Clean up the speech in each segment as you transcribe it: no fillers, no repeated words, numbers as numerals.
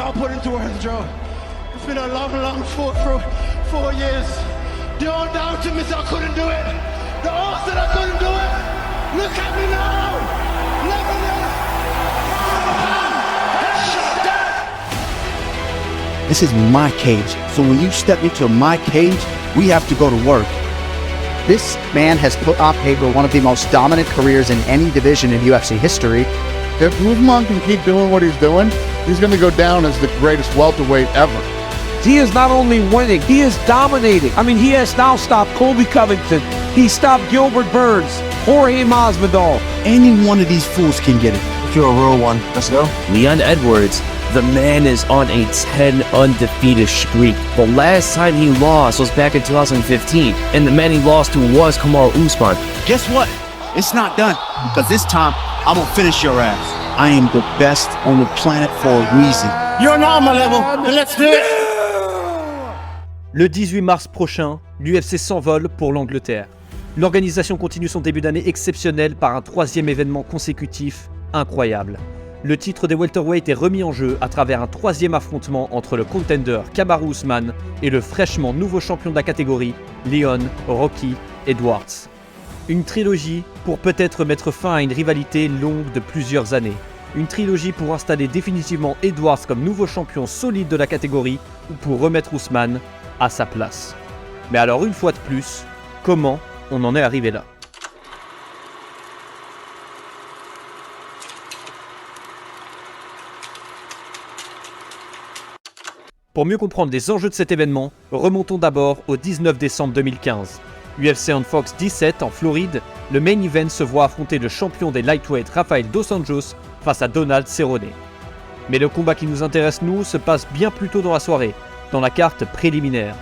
can't put into words, Joe. It's been a long 4 years. Don't doubt me, I couldn't do it. The odds that I couldn't do it. Look at me now. Never there. This is my cage, so when you step into my cage, we have to go to work. This man has put on paper one of the most dominant careers in any division in UFC history. If Usman can keep doing what he's doing, he's going to go down as the greatest welterweight ever. He is not only winning, he is dominating. I mean, he has now stopped Colby Covington. He stopped Gilbert Burns, Jorge Masvidal. Any one of these fools can get it. If you're a real one, let's go. Leon Edwards, the man is on a 10 undefeated streak. The last time he lost was back in 2015, and the man he lost to was Kamaru Usman. Guess what? It's not done, because this time, I'm gonna finish your ass. I am the best on the planet for a reason. You're not on my level. Let's do it. Le 18 mars prochain, l'UFC s'envole pour l'Angleterre. L'organisation continue son début d'année exceptionnel par un troisième événement consécutif incroyable. Le titre des welterweight est remis en jeu à travers un troisième affrontement entre le contender Kamaru Usman et le fraîchement nouveau champion de la catégorie, Leon Rocky Edwards. Une trilogie pour peut-être mettre fin à une rivalité longue de plusieurs années. Une trilogie pour installer définitivement Edwards comme nouveau champion solide de la catégorie ou pour remettre Usman à sa place. Mais alors une fois de plus, comment on en est arrivé là ? Pour mieux comprendre les enjeux de cet événement, remontons d'abord au 19 décembre 2015. UFC on Fox 17 en Floride, le main event se voit affronter le champion des lightweight Rafael Dos Anjos face à Donald Cerrone. Mais le combat qui nous intéresse nous se passe bien plus tôt dans la soirée, dans la carte préliminaire.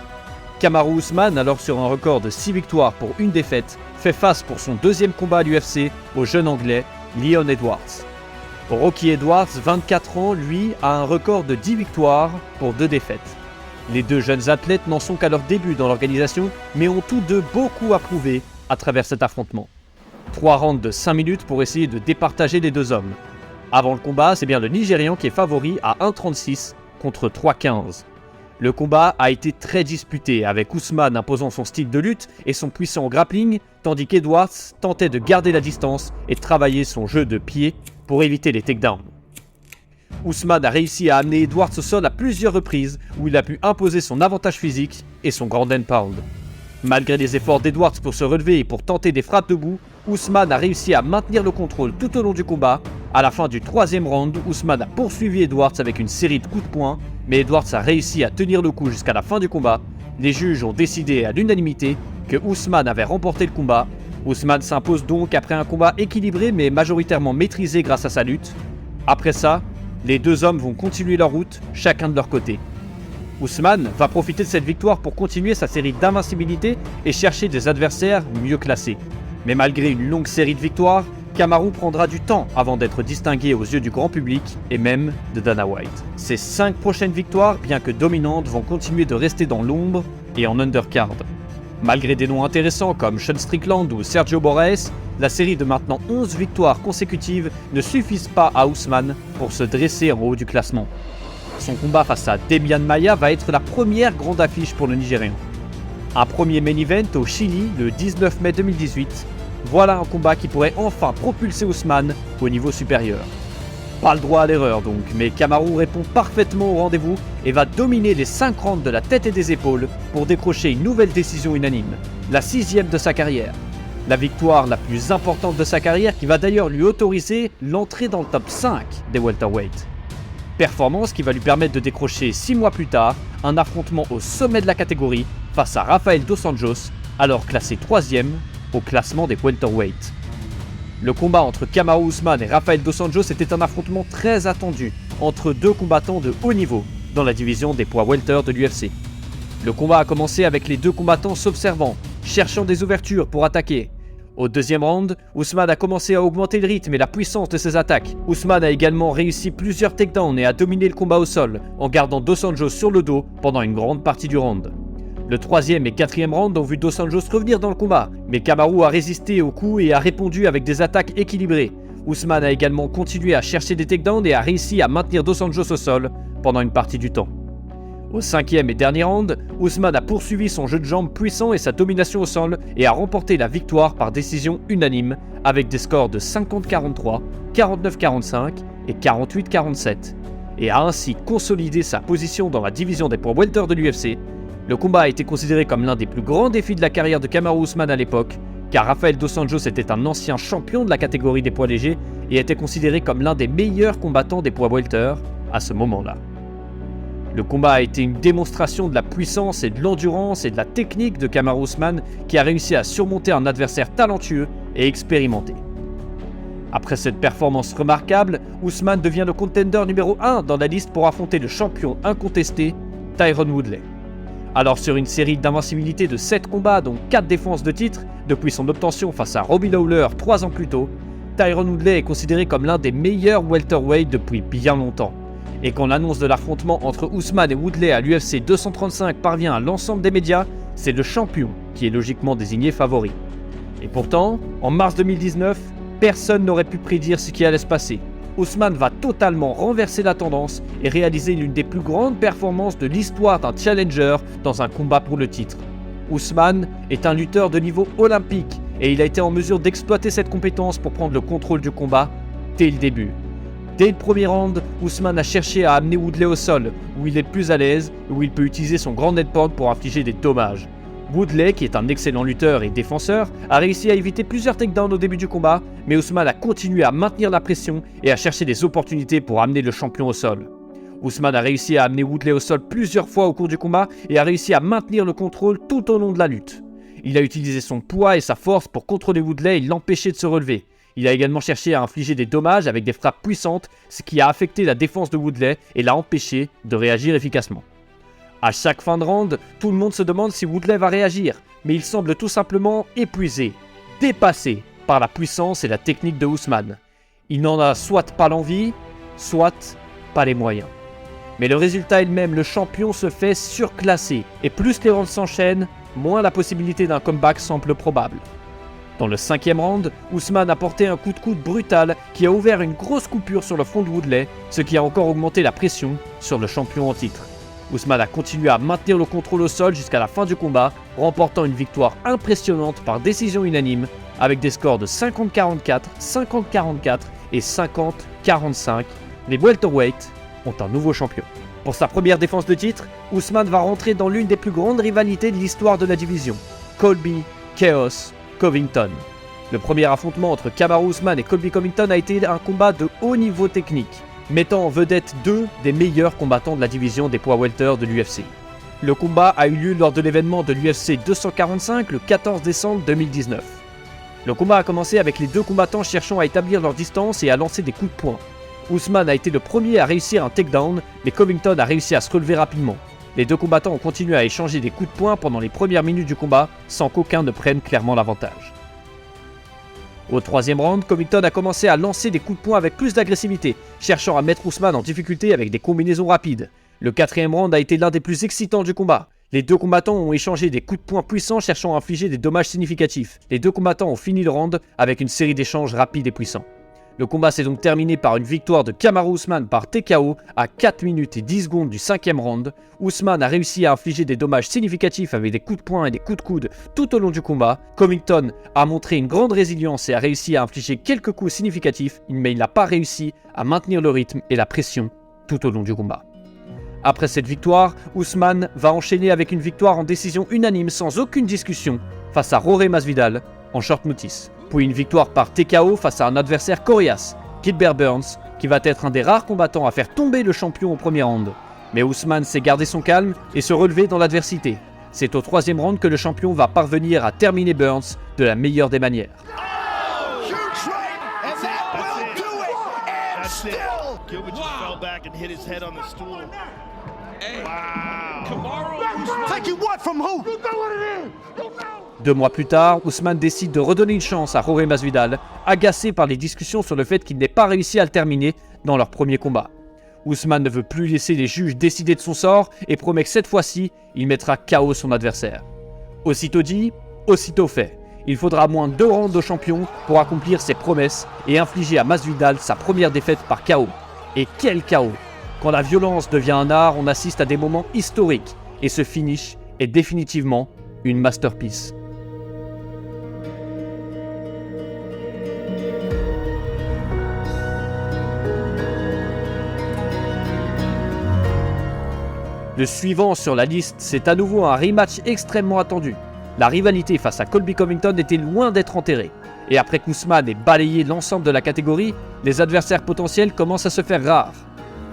Kamaru Usman, alors sur un record de 6 victoires pour une défaite, fait face pour son deuxième combat à l'UFC au jeune anglais Leon Edwards. Rocky Edwards, 24 ans, lui, a un record de 10 victoires pour 2 défaites. Les deux jeunes athlètes n'en sont qu'à leur début dans l'organisation, mais ont tous deux beaucoup à prouver à travers cet affrontement. 3 rounds de 5 minutes pour essayer de départager les deux hommes. Avant le combat, c'est bien le Nigérian qui est favori à 1,36 contre 3,15. Le combat a été très disputé, avec Usman imposant son style de lutte et son puissant grappling, tandis qu'Edwards tentait de garder la distance et de travailler son jeu de pied pour éviter les takedowns. Usman a réussi à amener Edwards au sol à plusieurs reprises où il a pu imposer son avantage physique et son ground and pound. Malgré les efforts d'Edwards pour se relever et pour tenter des frappes debout, Usman a réussi à maintenir le contrôle tout au long du combat. À la fin du 3e round, Usman a poursuivi Edwards avec une série de coups de poing, mais Edwards a réussi à tenir le coup jusqu'à la fin du combat. Les juges ont décidé à l'unanimité que Usman avait remporté le combat. Usman s'impose donc après un combat équilibré mais majoritairement maîtrisé grâce à sa lutte. Après ça, les deux hommes vont continuer leur route, chacun de leur côté. Usman va profiter de cette victoire pour continuer sa série d'invincibilité et chercher des adversaires mieux classés. Mais malgré une longue série de victoires, Kamaru prendra du temps avant d'être distingué aux yeux du grand public et même de Dana White. Ses 5 prochaines victoires, bien que dominantes, vont continuer de rester dans l'ombre et en undercard. Malgré des noms intéressants comme Sean Strickland ou Sergio Moraes, la série de maintenant 11 victoires consécutives ne suffisent pas à Usman pour se dresser en haut du classement. Son combat face à Demian Maia va être la première grande affiche pour le Nigérian. Un premier main event au Chili le 19 mai 2018, voilà un combat qui pourrait enfin propulser Usman au niveau supérieur. Pas le droit à l'erreur donc, mais Kamaru répond parfaitement au rendez-vous et va dominer les 5 rounds de la tête et des épaules pour décrocher une nouvelle décision unanime, la 6e de sa carrière. La victoire la plus importante de sa carrière qui va d'ailleurs lui autoriser l'entrée dans le top 5 des welterweight. Performance qui va lui permettre de décrocher 6 mois plus tard un affrontement au sommet de la catégorie face à Rafael Dos Anjos, alors classé 3e au classement des welterweight. Le combat entre Kamaru Usman et Rafael Dos Anjos était un affrontement très attendu entre deux combattants de haut niveau dans la division des poids welter de l'UFC. Le combat a commencé avec les deux combattants s'observant, cherchant des ouvertures pour attaquer. Au 2e round, Usman a commencé à augmenter le rythme et la puissance de ses attaques. Usman a également réussi plusieurs takedowns et a dominé le combat au sol, en gardant Dos Anjos sur le dos pendant une grande partie du round. Le 3e et 4e round ont vu Dos Anjos revenir dans le combat, mais Kamaru a résisté aux coups et a répondu avec des attaques équilibrées. Ousmane a également continué à chercher des takedowns et a réussi à maintenir Dos Anjos au sol pendant une partie du temps. Au 5e et dernier round, Ousmane a poursuivi son jeu de jambes puissant et sa domination au sol et a remporté la victoire par décision unanime avec des scores de 50-43, 49-45 et 48-47 et a ainsi consolidé sa position dans la division des poids welter de l'UFC. Le combat a été considéré comme l'un des plus grands défis de la carrière de Kamaru Usman à l'époque, car Rafael Dos Anjos était un ancien champion de la catégorie des poids légers et était considéré comme l'un des meilleurs combattants des poids welter à ce moment-là. Le combat a été une démonstration de la puissance et de l'endurance et de la technique de Kamaru Usman qui a réussi à surmonter un adversaire talentueux et expérimenté. Après cette performance remarquable, Usman devient le contender numéro 1 dans la liste pour affronter le champion incontesté, Tyron Woodley. Alors sur une série d'invincibilité de 7 combats dont 4 défenses de titre, depuis son obtention face à Robbie Lawler 3 ans plus tôt, Tyron Woodley est considéré comme l'un des meilleurs welterweight depuis bien longtemps. Et quand l'annonce de l'affrontement entre Usman et Woodley à l'UFC 235 parvient à l'ensemble des médias, c'est le champion qui est logiquement désigné favori. Et pourtant, en mars 2019, personne n'aurait pu prédire ce qui allait se passer. Usman va totalement renverser la tendance et réaliser l'une des plus grandes performances de l'histoire d'un challenger dans un combat pour le titre. Usman est un lutteur de niveau olympique et il a été en mesure d'exploiter cette compétence pour prendre le contrôle du combat dès le début. Dès le premier round, Usman a cherché à amener Woodley au sol, où il est le plus à l'aise et où il peut utiliser son grand netpoint pour infliger des dommages. Woodley, qui est un excellent lutteur et défenseur, a réussi à éviter plusieurs takedowns au début du combat, mais Usman a continué à maintenir la pression et à chercher des opportunités pour amener le champion au sol. Usman a réussi à amener Woodley au sol plusieurs fois au cours du combat et a réussi à maintenir le contrôle tout au long de la lutte. Il a utilisé son poids et sa force pour contrôler Woodley et l'empêcher de se relever. Il a également cherché à infliger des dommages avec des frappes puissantes, ce qui a affecté la défense de Woodley et l'a empêché de réagir efficacement. À chaque fin de round, tout le monde se demande si Woodley va réagir, mais il semble tout simplement épuisé, dépassé par la puissance et la technique de Usman. Il n'en a soit pas l'envie, soit pas les moyens. Mais le résultat est le même, le champion se fait surclasser, et plus les rounds s'enchaînent, moins la possibilité d'un comeback semble probable. Dans le 5e round, Usman a porté un coup de coude brutal qui a ouvert une grosse coupure sur le front de Woodley, ce qui a encore augmenté la pression sur le champion en titre. Usman a continué à maintenir le contrôle au sol jusqu'à la fin du combat, remportant une victoire impressionnante par décision unanime, avec des scores de 50-44, 50-44 et 50-45. Les welterweights ont un nouveau champion. Pour sa première défense de titre, Usman va rentrer dans l'une des plus grandes rivalités de l'histoire de la division, Colby Chaos Covington. Le premier affrontement entre Kamaru Usman et Colby Covington a été un combat de haut niveau technique, mettant en vedette deux des meilleurs combattants de la division des poids welter de l'UFC. Le combat a eu lieu lors de l'événement de l'UFC 245 le 14 décembre 2019. Le combat a commencé avec les deux combattants cherchant à établir leur distance et à lancer des coups de poing. Usman a été le premier à réussir un takedown, mais Covington a réussi à se relever rapidement. Les deux combattants ont continué à échanger des coups de poing pendant les premières minutes du combat, sans qu'aucun ne prenne clairement l'avantage. Au 3e round, Covington a commencé à lancer des coups de poing avec plus d'agressivité, cherchant à mettre Usman en difficulté avec des combinaisons rapides. Le 4e round a été l'un des plus excitants du combat. Les deux combattants ont échangé des coups de poing puissants cherchant à infliger des dommages significatifs. Les deux combattants ont fini le round avec une série d'échanges rapides et puissants. Le combat s'est donc terminé par une victoire de Kamaru Usman par TKO à 4 minutes et 10 secondes du 5e round. Usman a réussi à infliger des dommages significatifs avec des coups de poing et des coups de coude tout au long du combat. Covington a montré une grande résilience et a réussi à infliger quelques coups significatifs, mais il n'a pas réussi à maintenir le rythme et la pression tout au long du combat. Après cette victoire, Usman va enchaîner avec une victoire en décision unanime sans aucune discussion face à Jorge Masvidal en short notice. Puis une victoire par TKO face à un adversaire coriace, Gilbert Burns, qui va être un des rares combattants à faire tomber le champion au premier round. Mais Usman sait garder son calme et se relever dans l'adversité. C'est au 3e round que le champion va parvenir à terminer Burns de la meilleure des manières. Deux mois plus tard, Usman décide de redonner une chance à Jorge Masvidal, agacé par les discussions sur le fait qu'il n'ait pas réussi à le terminer dans leur premier combat. Usman ne veut plus laisser les juges décider de son sort et promet que cette fois-ci, il mettra KO son adversaire. Aussitôt dit, aussitôt fait. Il faudra moins 2 rounds de champion pour accomplir ses promesses et infliger à Masvidal sa première défaite par KO. Et quel KO! Quand la violence devient un art, on assiste à des moments historiques et ce finish est définitivement une masterpiece. Le suivant sur la liste, c'est à nouveau un rematch extrêmement attendu. La rivalité face à Colby Covington était loin d'être enterrée. Et après qu'Ousmane ait balayé l'ensemble de la catégorie, les adversaires potentiels commencent à se faire rares.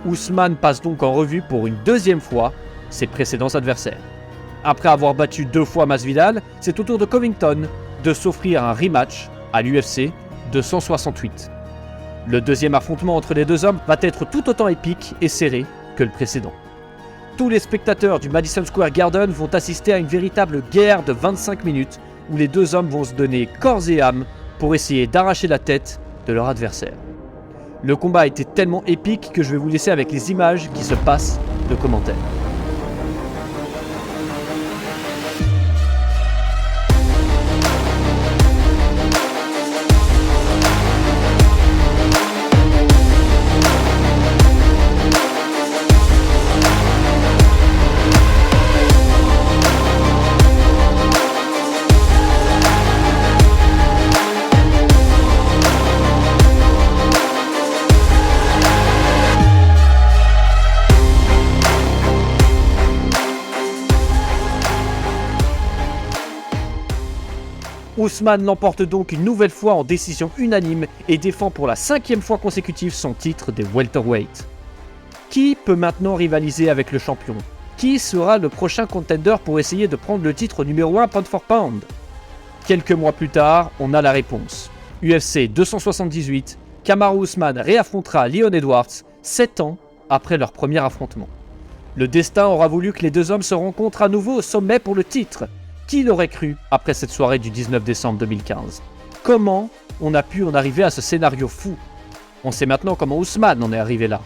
Ousmane passe donc en revue pour une deuxième fois ses précédents adversaires. Après avoir battu 2 fois Masvidal, c'est au tour de Covington de s'offrir un rematch à l'UFC 268. Le deuxième affrontement entre les deux hommes va être tout autant épique et serré que le précédent. Tous les spectateurs du Madison Square Garden vont assister à une véritable guerre de 25 minutes où les deux hommes vont se donner corps et âme pour essayer d'arracher la tête de leur adversaire. Le combat a été tellement épique que je vais vous laisser avec les images qui se passent de commentaires. Ousmane l'emporte donc une nouvelle fois en décision unanime et défend pour la 5e fois consécutive son titre des welterweight. Qui peut maintenant rivaliser avec le champion? Qui sera le prochain contender pour essayer de prendre le titre numéro 1 pound for pound? Quelques mois plus tard, on a la réponse. UFC 278, Kamaru Usman réaffrontera Leon Edwards 7 ans après leur premier affrontement. Le destin aura voulu que les deux hommes se rencontrent à nouveau au sommet pour le titre. Qui l'aurait cru après cette soirée du 19 décembre 2015? Comment on a pu en arriver à ce scénario fou? On sait maintenant comment Ousmane en est arrivé là.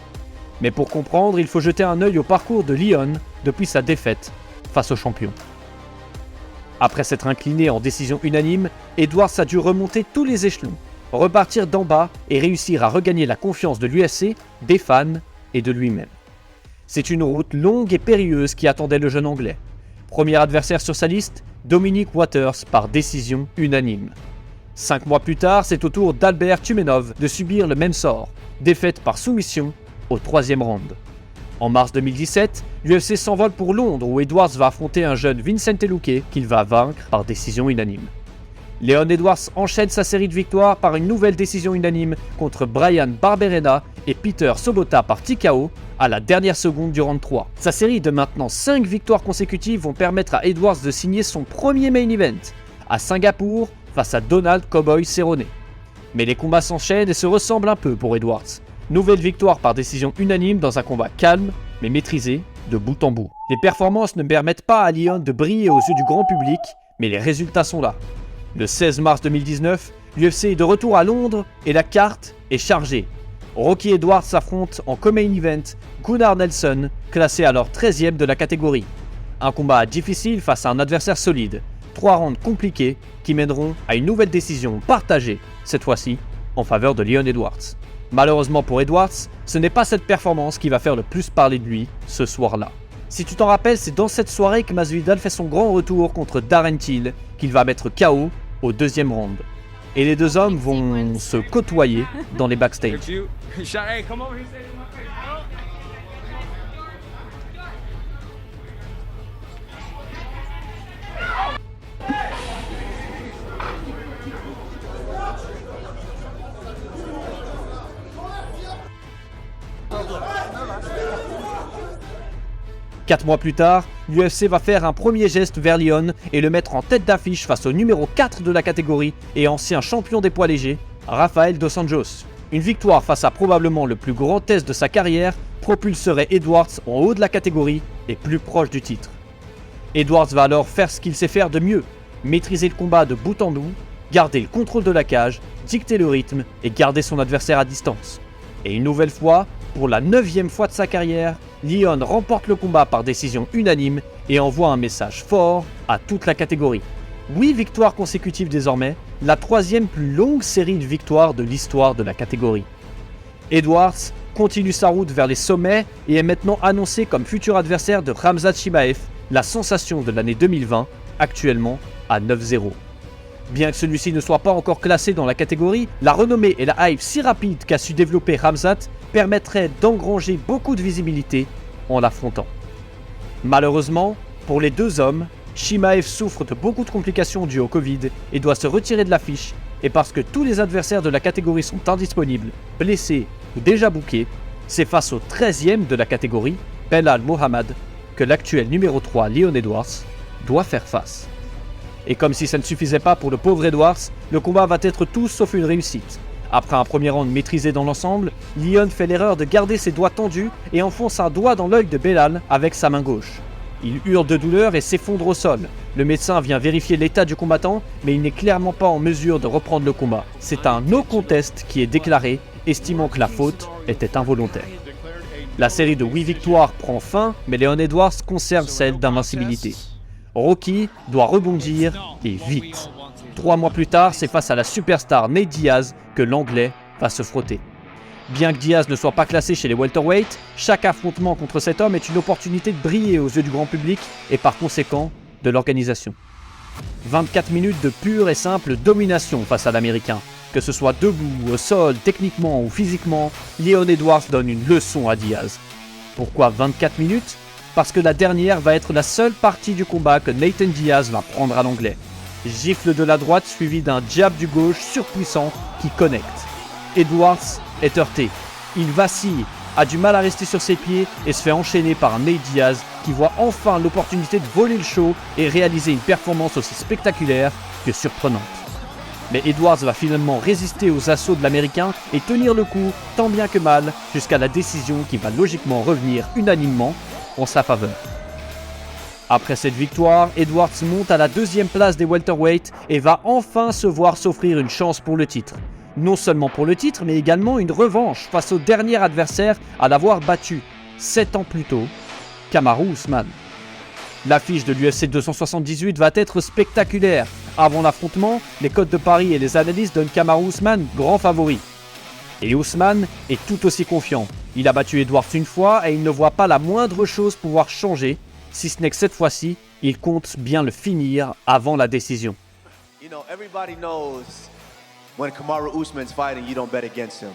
Mais pour comprendre, il faut jeter un œil au parcours de Leon depuis sa défaite face au champion. Après s'être incliné en décision unanime, Edwards a dû remonter tous les échelons, repartir d'en bas et réussir à regagner la confiance de l'UFC, des fans et de lui-même. C'est une route longue et périlleuse qui attendait le jeune Anglais. Premier adversaire sur sa liste, Dominic Waters par décision unanime. 5 mois plus tard, c'est au tour d'Albert Tumenov de subir le même sort, défaite par soumission au 3e round. En mars 2017, l'UFC s'envole pour Londres où Edwards va affronter un jeune Vicente Luque qu'il va vaincre par décision unanime. Leon Edwards enchaîne sa série de victoires par une nouvelle décision unanime contre Brian Barberena et Peter Sobota par TKO à la dernière seconde du round 3. Sa série de maintenant 5 victoires consécutives vont permettre à Edwards de signer son premier main event à Singapour face à Donald Cowboy Cerrone. Mais les combats s'enchaînent et se ressemblent un peu pour Edwards. Nouvelle victoire par décision unanime dans un combat calme mais maîtrisé de bout en bout. Les performances ne permettent pas à Leon de briller aux yeux du grand public, mais les résultats sont là. Le 16 mars 2019, l'UFC est de retour à Londres et la carte est chargée. Rocky Edwards s'affronte en co-main event Gunnar Nelson, classé alors 13e de la catégorie. Un combat difficile face à un adversaire solide. 3 rounds compliqués qui mèneront à une nouvelle décision partagée, cette fois-ci en faveur de Leon Edwards. Malheureusement pour Edwards, ce n'est pas cette performance qui va faire le plus parler de lui ce soir-là. Si tu t'en rappelles, c'est dans cette soirée que Masvidal fait son grand retour contre Darren Till qu'il va mettre KO au 2e round. Et les deux hommes vont se côtoyer dans les backstage. Quatre mois plus tard, l'UFC va faire un premier geste vers Leon et le mettre en tête d'affiche face au numéro 4 de la catégorie et ancien champion des poids légers, Rafael Dos Anjos. Une victoire face à probablement le plus grand test de sa carrière propulserait Edwards en haut de la catégorie et plus proche du titre. Edwards va alors faire ce qu'il sait faire de mieux, maîtriser le combat de bout en bout, garder le contrôle de la cage, dicter le rythme et garder son adversaire à distance. Et une nouvelle fois, pour la 9e fois de sa carrière, Leon remporte le combat par décision unanime et envoie un message fort à toute la catégorie. 8 victoires consécutives désormais, la 3e plus longue série de victoires de l'histoire de la catégorie. Edwards continue sa route vers les sommets et est maintenant annoncé comme futur adversaire de Khamzat Chimaev, la sensation de l'année 2020, actuellement à 9-0. Bien que celui-ci ne soit pas encore classé dans la catégorie, la renommée et la hype si rapide qu'a su développer Khamzat permettraient d'engranger beaucoup de visibilité en l'affrontant. Malheureusement, pour les deux hommes, Chimaev souffre de beaucoup de complications dues au Covid et doit se retirer de l'affiche, et parce que tous les adversaires de la catégorie sont indisponibles, blessés ou déjà bookés, c'est face au 13e de la catégorie, Belal Mohammad, que l'actuel numéro 3 Leon Edwards doit faire face. Et comme si ça ne suffisait pas pour le pauvre Edwards, le combat va être tout sauf une réussite. Après un premier round maîtrisé dans l'ensemble, Leon fait l'erreur de garder ses doigts tendus et enfonce un doigt dans l'œil de Belal avec sa main gauche. Il hurle de douleur et s'effondre au sol. Le médecin vient vérifier l'état du combattant, mais il n'est clairement pas en mesure de reprendre le combat. C'est un no contest qui est déclaré, estimant que la faute était involontaire. La série de 8 victoires prend fin, mais Leon Edwards conserve celle d'invincibilité. Rocky doit rebondir et vite. 3 mois plus tard, c'est face à la superstar Nate Diaz que l'Anglais va se frotter. Bien que Diaz ne soit pas classé chez les welterweights, chaque affrontement contre cet homme est une opportunité de briller aux yeux du grand public et par conséquent de l'organisation. 24 minutes de pure et simple domination face à l'Américain. Que ce soit debout, au sol, techniquement ou physiquement, Leon Edwards donne une leçon à Diaz. Pourquoi 24 minutes ? Parce que la dernière va être la seule partie du combat que Nathan Diaz va prendre à l'anglais. Gifle de la droite suivi d'un jab du gauche surpuissant qui connecte. Edwards est heurté. Il vacille, a du mal à rester sur ses pieds et se fait enchaîner par Nate Diaz qui voit enfin l'opportunité de voler le show et réaliser une performance aussi spectaculaire que surprenante. Mais Edwards va finalement résister aux assauts de l'Américain et tenir le coup tant bien que mal jusqu'à la décision qui va logiquement revenir unanimement en sa faveur. Après cette victoire, Edwards monte à la 2e place des welterweights et va enfin se voir s'offrir une chance pour le titre. Non seulement pour le titre, mais également une revanche face au dernier adversaire à l'avoir battu 7 ans plus tôt, Kamaru Usman. L'affiche de l'UFC 278 va être spectaculaire. Avant l'affrontement, les cotes de paris et les analystes donnent Kamaru Usman grand favori. Et Usman est tout aussi confiant. Il a battu Edwards une fois et il ne voit pas la moindre chose pouvoir changer, si ce n'est que cette fois-ci, il compte bien le finir avant la décision. You know, everybody knows when Kamaru Usman's fighting, you don't bet against him.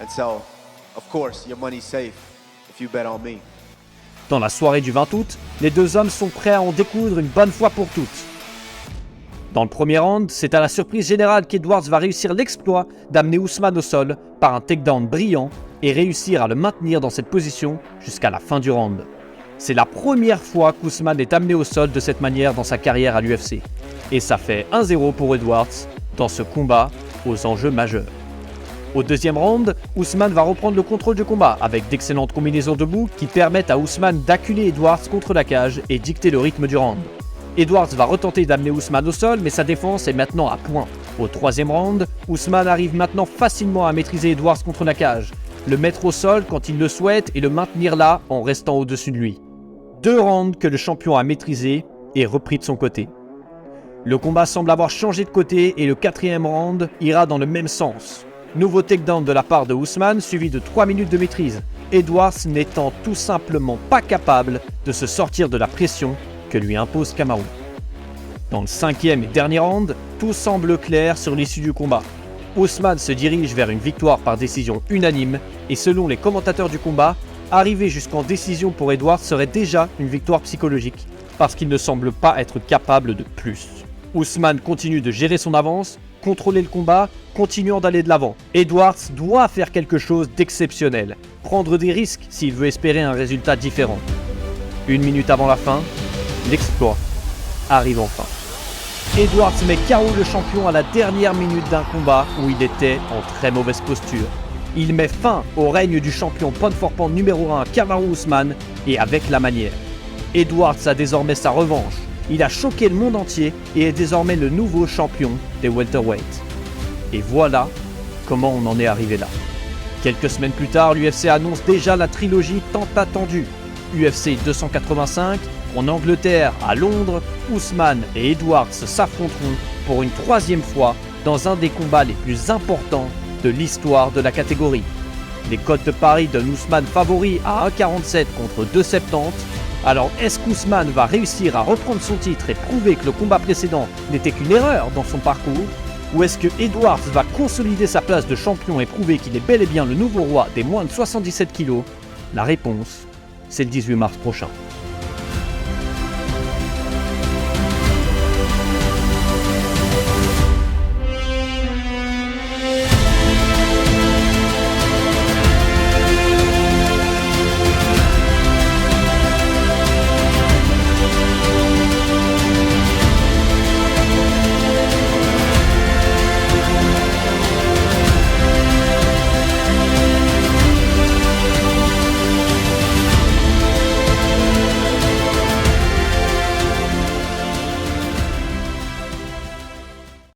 And so, of course, your money's safe if you bet on me. Dans la soirée du 20 août, les deux hommes sont prêts à en découdre une bonne fois pour toutes. Dans le premier round, c'est à la surprise générale qu'Edwards va réussir l'exploit d'amener Usman au sol par un takedown brillant et réussir à le maintenir dans cette position jusqu'à la fin du round. C'est la première fois qu'Usman est amené au sol de cette manière dans sa carrière à l'UFC. Et ça fait 1-0 pour Edwards dans ce combat aux enjeux majeurs. Au deuxième round, Usman va reprendre le contrôle du combat avec d'excellentes combinaisons debout qui permettent à Usman d'acculer Edwards contre la cage et dicter le rythme du round. Edwards va retenter d'amener Usman au sol, mais sa défense est maintenant à point. Au troisième round, Usman arrive maintenant facilement à maîtriser Edwards contre la cage, le mettre au sol quand il le souhaite et le maintenir là en restant au-dessus de lui. 2 rounds que le champion a maîtrisés et repris de son côté. Le combat semble avoir changé de côté et le 4e round ira dans le même sens. Nouveau takedown de la part de Usman suivi de 3 minutes de maîtrise. Edwards n'étant tout simplement pas capable de se sortir de la pression que lui impose Kamaru. Dans le 5e et dernier round, tout semble clair sur l'issue du combat. Usman se dirige vers une victoire par décision unanime et selon les commentateurs du combat, arriver jusqu'en décision pour Edwards serait déjà une victoire psychologique parce qu'il ne semble pas être capable de plus. Usman continue de gérer son avance, contrôler le combat, continuant d'aller de l'avant. Edwards doit faire quelque chose d'exceptionnel, prendre des risques s'il veut espérer un résultat différent. 1 minute avant la fin, l'exploit arrive enfin. Edwards met KO le champion à la dernière minute d'un combat où il était en très mauvaise posture. Il met fin au règne du champion pound for pound numéro 1 Kamaru Usman et avec la manière. Edwards a désormais sa revanche. Il a choqué le monde entier et est désormais le nouveau champion des welterweights. Et voilà comment on en est arrivé là. Quelques semaines plus tard, l'UFC annonce déjà la trilogie tant attendue. UFC 285, En Angleterre, à Londres, Ousmane et Edwards s'affronteront pour une 3e fois dans un des combats les plus importants de l'histoire de la catégorie. Les cotes de Paris donnent Ousmane favori à 1,47 contre 2,70. Alors est-ce qu'Ousmane va réussir à reprendre son titre et prouver que le combat précédent n'était qu'une erreur dans son parcours? Ou est-ce que Edwards va consolider sa place de champion et prouver qu'il est bel et bien le nouveau roi des moins de 77 kg? La réponse, c'est le 18 mars prochain.